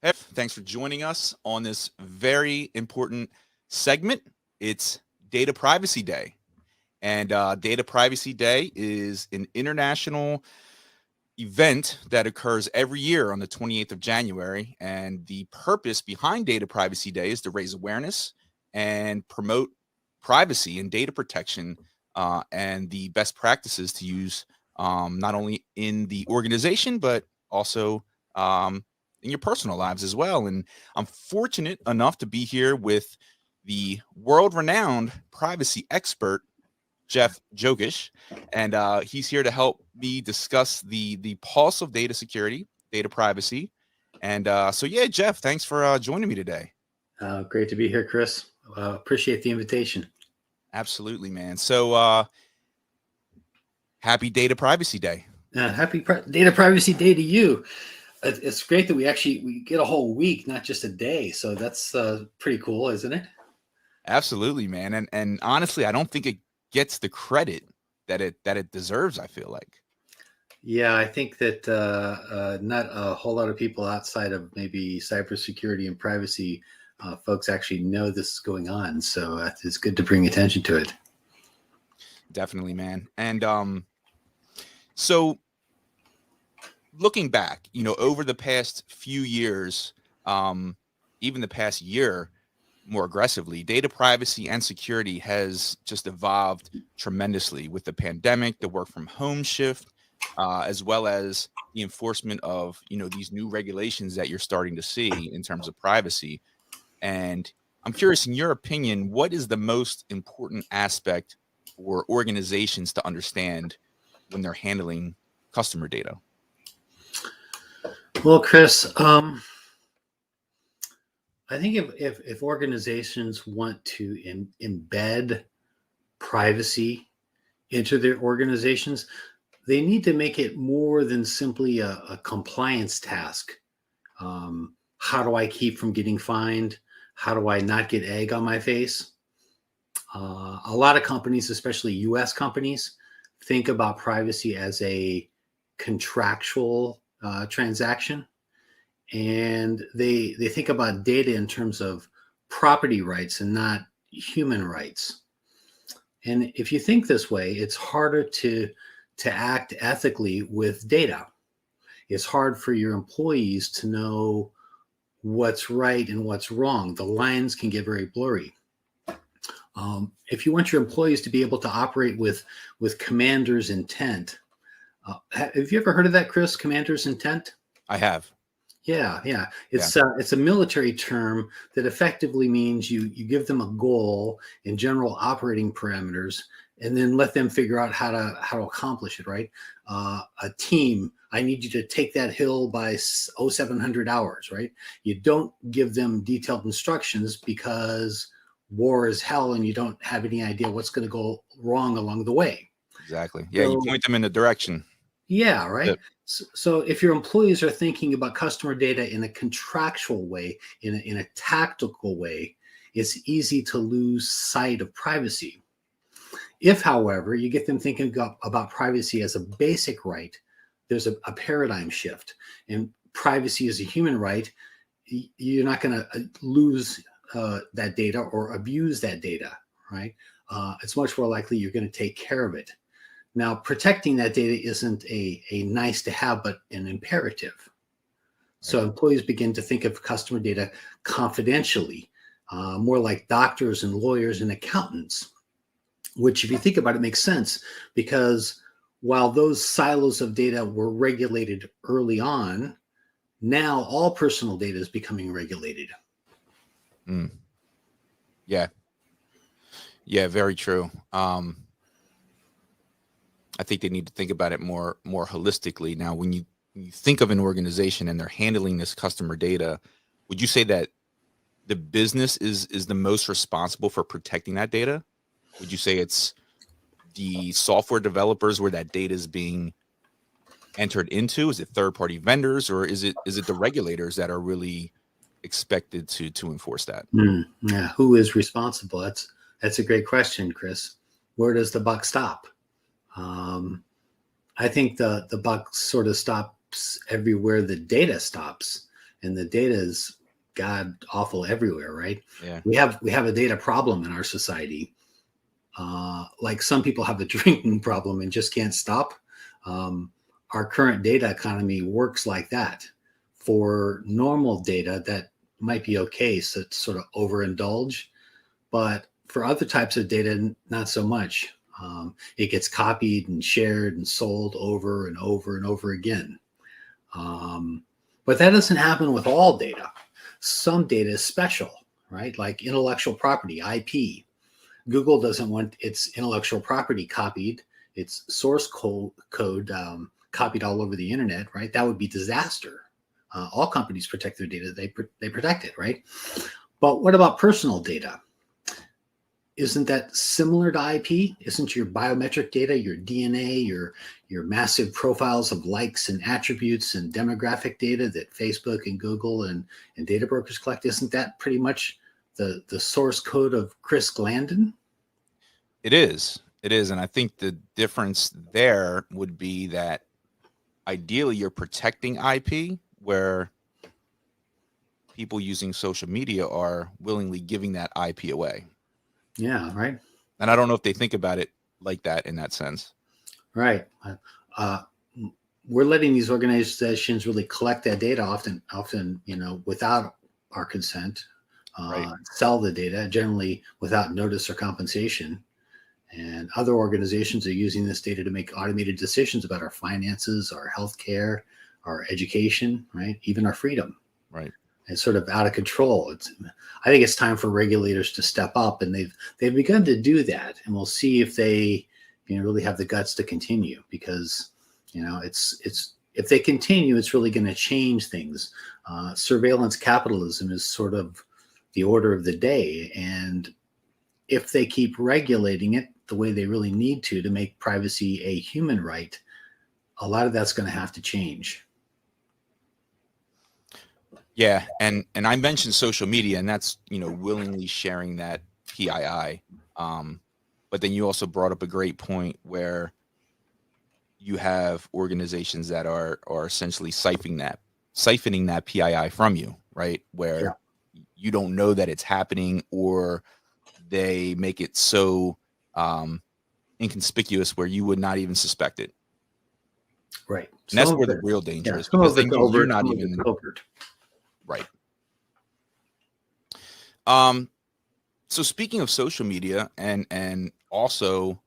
Hey, thanks for joining us on this very important segment. It's Data Privacy Day. And Data Privacy Day is an international event that occurs every year on the 28th of January. And the purpose behind Data Privacy Day is to raise awareness and promote privacy and data protection and the best practices to use not only in the organization, but also in your personal lives as well. And I'm fortunate enough to be here with the world renowned privacy expert, Jeff Jockisch, and he's here to help me discuss the pulse of data security, data privacy. And so, yeah, Jeff, thanks for joining me today. Great to be here, Chris. Appreciate the invitation. Absolutely, man. So, happy Data Privacy Day. Happy Data Privacy Day to you. It's great that we get a whole week, not just a day. So that's pretty cool, isn't it? Absolutely, man. And honestly, I don't think it gets the credit that it deserves, I feel like. Yeah, I think that not a whole lot of people outside of maybe cybersecurity and privacy folks actually know this is going on. So it's good to bring attention to it. Definitely, man. And so looking back, over the past few years, even the past year, more aggressively, data privacy and security has just evolved tremendously with the pandemic, the work from home shift, as well as the enforcement of these new regulations that you're starting to see in terms of privacy. And I'm curious, in your opinion, what is the most important aspect for organizations to understand when they're handling customer data? Well, Chris, I think if organizations want to embed privacy into their organizations, they need to make it more than simply a compliance task. How do I keep from getting fined? How do I not get egg on my face? A lot of companies, especially US companies, think about privacy as a contractual transaction. And they think about data in terms of property rights and not human rights. And if you think this way, it's harder to act ethically with data. It's hard for your employees to know what's right and what's wrong. The lines can get very blurry. If you want your employees to be able to operate with commander's intent, have you ever heard of that, Chris? Commander's intent? I have. Yeah. It's a military term that effectively means you give them a goal and general operating parameters, and then let them figure out how to accomplish it. Right? A team. I need you to take that hill by 0700 hours. Right? You don't give them detailed instructions because war is hell, and you don't have any idea what's going to go wrong along the way. Exactly. Yeah, you point them in a direction. Yeah, right. Yep. So if your employees are thinking about customer data in a contractual way, in a tactical way, it's easy to lose sight of privacy. If, however, you get them thinking about privacy as a basic right, there's a paradigm shift. And privacy is a human right. You're not going to lose that data or abuse that data, right? It's much more likely you're going to take care of it. Now, protecting that data isn't a nice to have, but an imperative. So employees begin to think of customer data confidentially, more like doctors and lawyers and accountants, which, if you think about it, makes sense, because while those silos of data were regulated early on, now all personal data is becoming regulated. Yeah, very true. I think they need to think about it more holistically. Now, when you think of an organization and they're handling this customer data, would you say that the business is the most responsible for protecting that data? Would you say it's the software developers where that data is being entered into? Is it third-party vendors, or is it the regulators that are really expected to enforce that? Yeah, who is responsible? That's a great question, Chris. Where does the buck stop? I think the buck sort of stops everywhere the data stops. and the data is god awful everywhere, right? Yeah. We have a data problem in our society. Like some people have a drinking problem and just can't stop. Our current data economy works like that. For normal data, that might be okay, so it's sort of overindulge. But for other types of data, not so much. It gets copied and shared and sold over and over and over again. But that doesn't happen with all data. Some data is special, right? Like intellectual property, IP. Google doesn't want its intellectual property copied, its source code copied all over the internet, right? That would be disaster. All companies protect their data; they protect it, right? But what about personal data? Isn't that similar to IP? Isn't your biometric data, your DNA, your massive profiles of likes and attributes and demographic data that Facebook and Google and data brokers collect? Isn't that pretty much the source code of Chris Glandon? It is. It is. And I think the difference there would be that ideally you're protecting IP, where people using social media are willingly giving that IP away. Yeah, right. And I don't know if they think about it like that in that sense. Right. We're letting these organizations really collect that data often, without our consent, Right. sell the data, generally without notice or compensation. And other organizations are using this data to make automated decisions about our finances, our healthcare, our education, right? Even our freedom. Right. It's sort of out of control. I think it's time for regulators to step up, and they've begun to do that. And we'll see if they really have the guts to continue, because it's if they continue, it's really going to change things. Surveillance capitalism is sort of the order of the day, and if they keep regulating it the way they really need to make privacy a human right, a lot of that's going to have to change. Yeah, and I mentioned social media, and that's willingly sharing that PII. But then you also brought up a great point where you have organizations that are essentially siphoning that PII from you, right? Where you don't know that it's happening, or they make it so inconspicuous where you would not even suspect it. Right. And that's where the real danger is, some because of it's then overt, you're not some of even it's covert. right. So speaking of social media and also,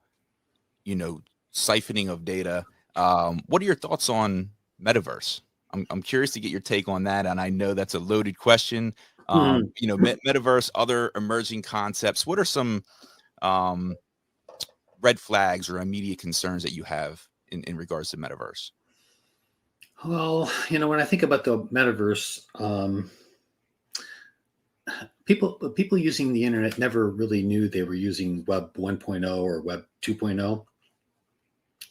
siphoning of data, what are your thoughts on Metaverse? I'm curious to get your take on that, and I know that's a loaded question. Metaverse, other emerging concepts. What are some red flags or immediate concerns that you have in regards to Metaverse? Well, when I think about the Metaverse, people using the internet never really knew they were using Web 1.0 or Web 2.0.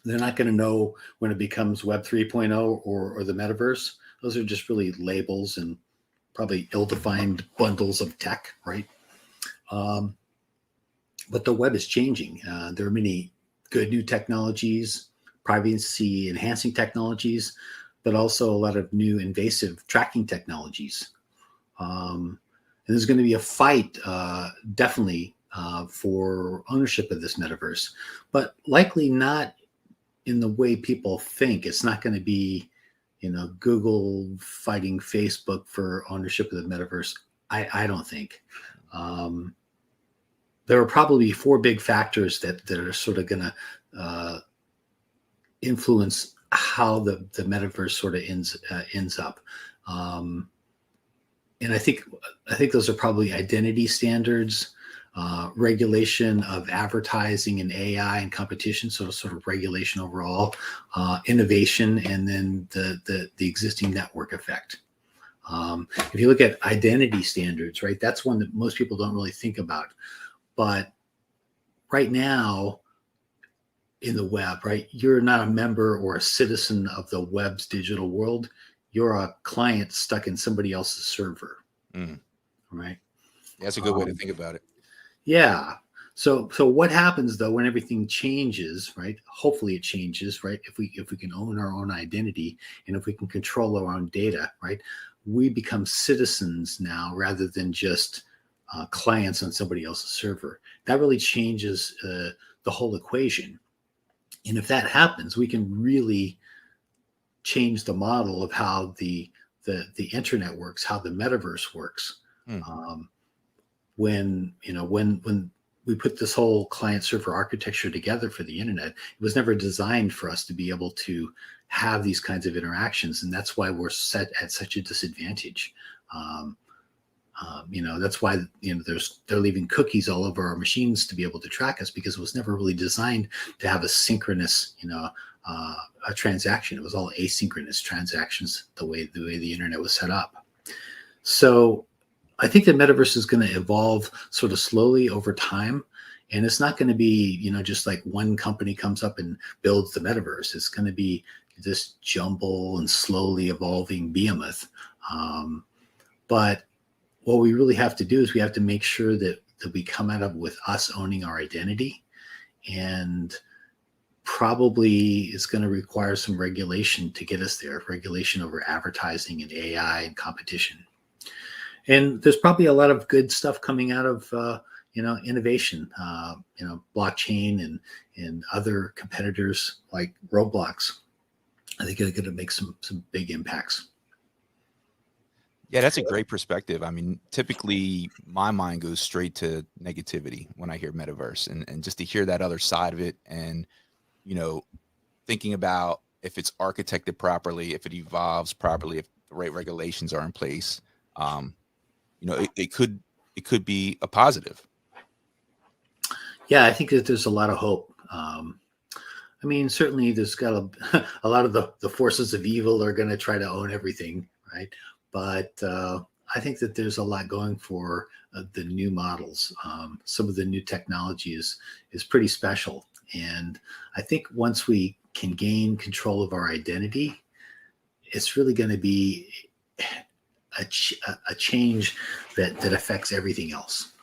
They're not going to know when it becomes Web 3.0 or the Metaverse. Those are just really labels and probably ill-defined bundles of tech, right? But the web is changing. There are many good new technologies, privacy-enhancing technologies, but also a lot of new invasive tracking technologies. And there's going to be a fight, definitely, for ownership of this metaverse, but likely not in the way people think. It's not going to be, Google fighting Facebook for ownership of the metaverse. I don't think. There are probably four big factors that are sort of going to influence how the metaverse sort of ends up. And I think those are probably identity standards, regulation of advertising and AI and competition, so sort of regulation overall, innovation, and then the existing network effect. If you look at identity standards, right, that's one that most people don't really think about. But right now in the web, right, you're not a member or a citizen of the web's digital world. You're a client stuck in somebody else's server, right? That's a good way to think about it. Yeah. So what happens though when everything changes, right? Hopefully it changes, right? If we can own our own identity and if we can control our own data, right? we become citizens now rather than just clients on somebody else's server. That really changes the whole equation. And if that happens, we can really change the model of how the internet works, how the metaverse works. When we put this whole client server architecture together for the internet, it was never designed for us to be able to have these kinds of interactions, and that's why we're set at such a disadvantage. That's why they're leaving cookies all over our machines to be able to track us, because it was never really designed to have a synchronous, a transaction. It was all asynchronous transactions the way the internet was set up. So I think the metaverse is going to evolve sort of slowly over time. And it's not going to be, just like one company comes up and builds the metaverse. It's going to be this jumble and slowly evolving behemoth. But what we really have to do is we have to make sure that we come out of with us owning our identity, and probably it's going to require some regulation to get us there, regulation over advertising and AI and competition. And there's probably a lot of good stuff coming out of, innovation, blockchain and other competitors like Roblox. I think they're going to make some big impacts. Yeah, that's a great perspective. I mean, typically my mind goes straight to negativity when I hear metaverse, and just to hear that other side of it, and, thinking about if it's architected properly, if it evolves properly, if the right regulations are in place, it could be a positive. Yeah, I think that there's a lot of hope. Certainly there's got a lot of the forces of evil are going to try to own everything, right? But I think that there's a lot going for the new models. Some of the new technology is pretty special. And I think once we can gain control of our identity, it's really going to be a change that affects everything else.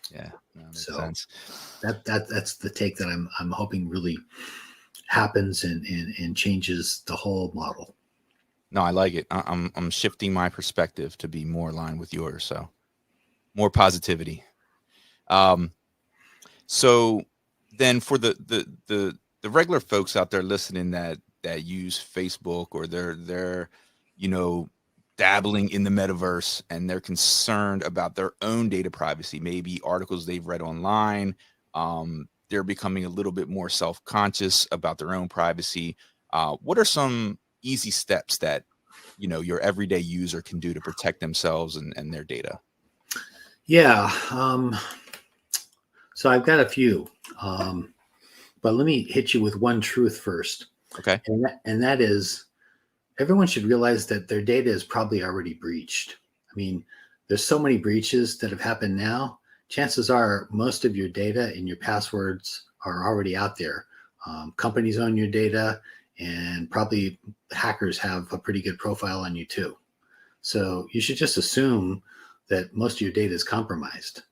Yeah, that makes so sense. That's the take that I'm hoping really happens and changes the whole model. No, I like it. I'm shifting my perspective to be more aligned with yours. So more positivity. So then for the regular folks out there listening that use Facebook, or they're dabbling in the metaverse, and they're concerned about their own data privacy, maybe articles they've read online, they're becoming a little bit more self-conscious about their own privacy. What are some easy steps that your everyday user can do to protect themselves and their data? Yeah, so I've got a few, but let me hit you with one truth first. Okay. And that is, everyone should realize that their data is probably already breached. I mean, there's so many breaches that have happened now. Chances are most of your data and your passwords are already out there. Companies own your data, and probably hackers have a pretty good profile on you too. So you should just assume that most of your data is compromised.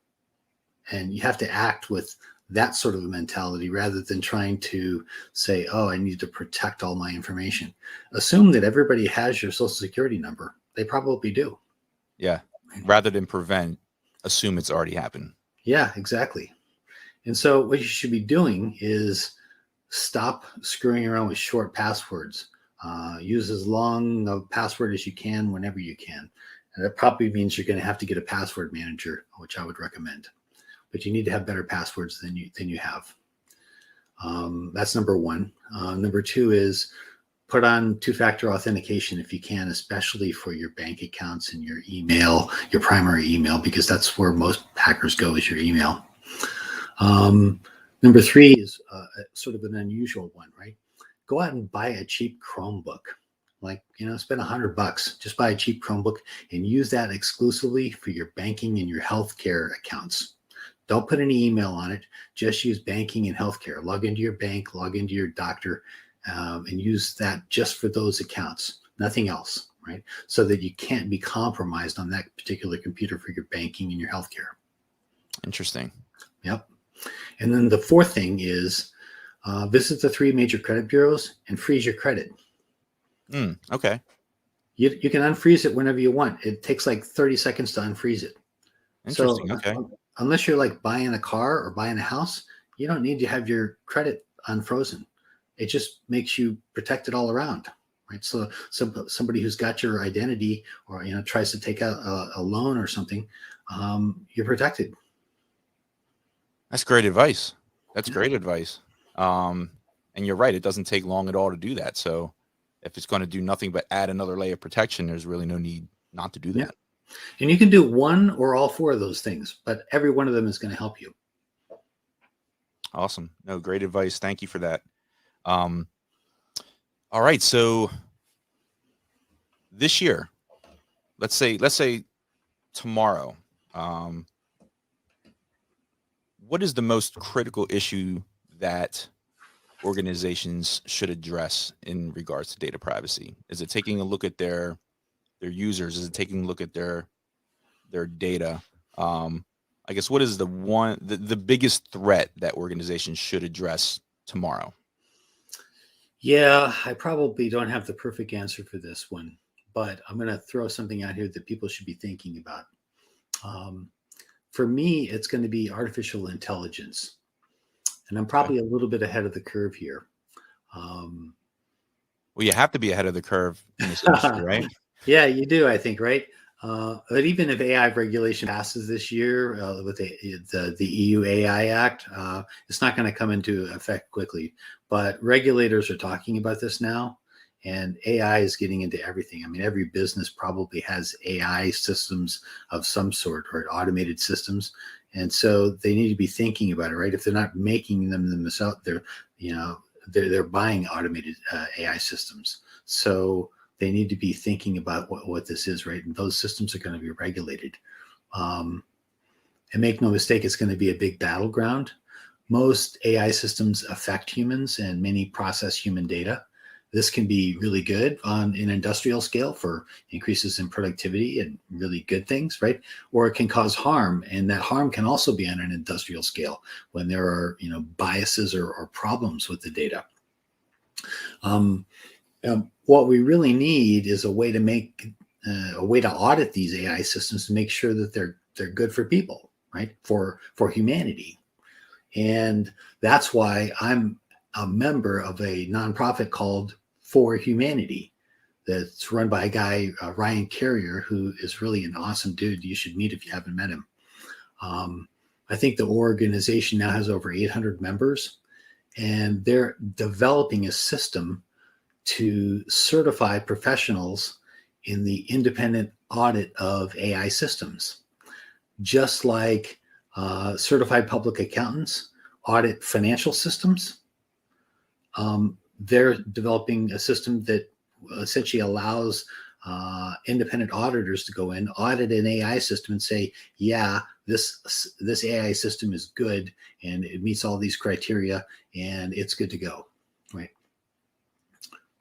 And you have to act with that sort of a mentality rather than trying to say, oh, I need to protect all my information. Assume that everybody has your social security number. They probably do. Yeah. Rather than prevent, assume it's already happened. Yeah, exactly. And so what you should be doing is stop screwing around with short passwords. Use as long a password as you can whenever you can. And that probably means you're going to have to get a password manager, which I would recommend. But you need to have better passwords than you have. That's number one. Number two is put on two-factor authentication if you can, especially for your bank accounts and your email, your primary email, because that's where most hackers go, is your email. Number three is sort of an unusual one, right? Go out and buy a cheap Chromebook. Spend $100. Just buy a cheap Chromebook and use that exclusively for your banking and your healthcare accounts. Don't put any email on it. Just use banking and healthcare. Log into your bank, log into your doctor, and use that just for those accounts. Nothing else, right? So that you can't be compromised on that particular computer for your banking and your healthcare. Interesting. Yep. And then the fourth thing is visit the 3 major credit bureaus and freeze your credit. Okay. You can unfreeze it whenever you want. It takes like 30 seconds to unfreeze it. So Interesting. Okay. unless you're like buying a car or buying a house, you don't need to have your credit unfrozen. It just makes you protected all around, right? So somebody who's got your identity or tries to take out a loan or something, you're protected. That's great advice. That's Yeah. great advice. And you're right. It doesn't take long at all to do that. So if it's going to do nothing but add another layer of protection, there's really no need not to do Yeah. that. And you can do one or all four of those things, but every one of them is going to help you. Awesome. No, great advice. Thank you for that. All right. So this year, let's say tomorrow, what is the most critical issue that organizations should address in regards to data privacy? Is it taking a look at their users? Is it taking a look at their data? I guess what is the biggest threat that organizations should address tomorrow? Yeah, I probably don't have the perfect answer for this one, but I'm going to throw something out here that people should be thinking about. For me, it's going to be artificial intelligence. And I'm probably a little bit ahead of the curve here. Well, you have to be ahead of the curve in this industry, right? Yeah, you do, I think, right? But even if AI regulation passes this year with the EU AI Act, it's not going to come into effect quickly. But regulators are talking about this now, and AI is getting into everything. I mean, every business probably has AI systems of some sort or automated systems, and so they need to be thinking about it, right? If they're not making them themselves, they're buying automated AI systems. So they need to be thinking about what this is, right? And those systems are going to be regulated. And make no mistake, it's going to be a big battleground. Most AI systems affect humans and many process human data. This can be really good on an industrial scale for increases in productivity and really good things, right? Or it can cause harm, and that harm can also be on an industrial scale when there are, biases or problems with the data. What we really need is a way to audit these AI systems to make sure that they're good for people, right? For humanity. And that's why I'm a member of a nonprofit called For Humanity that's run by a guy, Ryan Carrier, who is really an awesome dude. You should meet if you haven't met him. I think the organization now has over 800 members, and they're developing a system to certify professionals in the independent audit of AI systems, just like certified public accountants audit financial systems. They're developing a system that essentially allows independent auditors to go in, audit an AI system and say, yeah, this AI system is good and it meets all these criteria and it's good to go, right?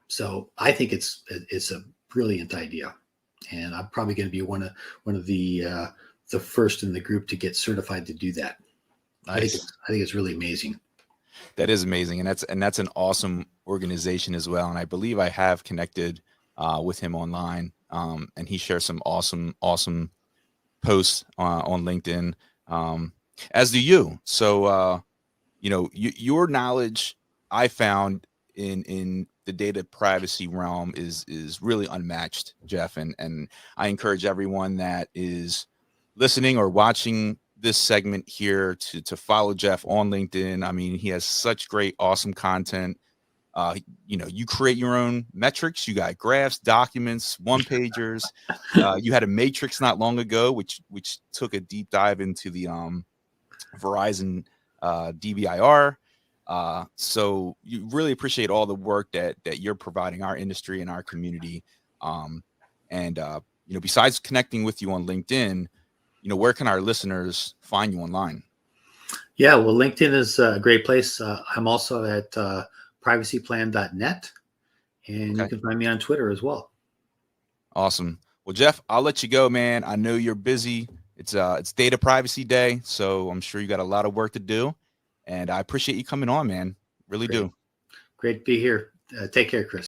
So I think it's a brilliant idea, and I'm probably going to be one of the first in the group to get certified to do that. Nice. I think it's really amazing. That is amazing, and that's an awesome organization as well. And I believe I have connected with him online, and he shares some awesome posts on LinkedIn, as do you. So your knowledge, I found in the data privacy realm is really unmatched, Jeff. And I encourage everyone that is listening or watching this segment here to follow Jeff on LinkedIn. I mean, he has such great, awesome content. You create your own metrics. You got graphs, documents, one pagers. You had a matrix not long ago, which took a deep dive into the Verizon DBIR. So you really appreciate all the work that you're providing our industry and our community. And besides connecting with you on LinkedIn, where can our listeners find you online? Yeah, well, LinkedIn is a great place. I'm also at privacyplan.net, and you can find me on Twitter as well. Awesome. Well, Jeff, I'll let you go, man. I know you're busy. It's Data Privacy Day, so I'm sure you got a lot of work to do. And I appreciate you coming on, man. Really do. Great to be here. Take care, Chris.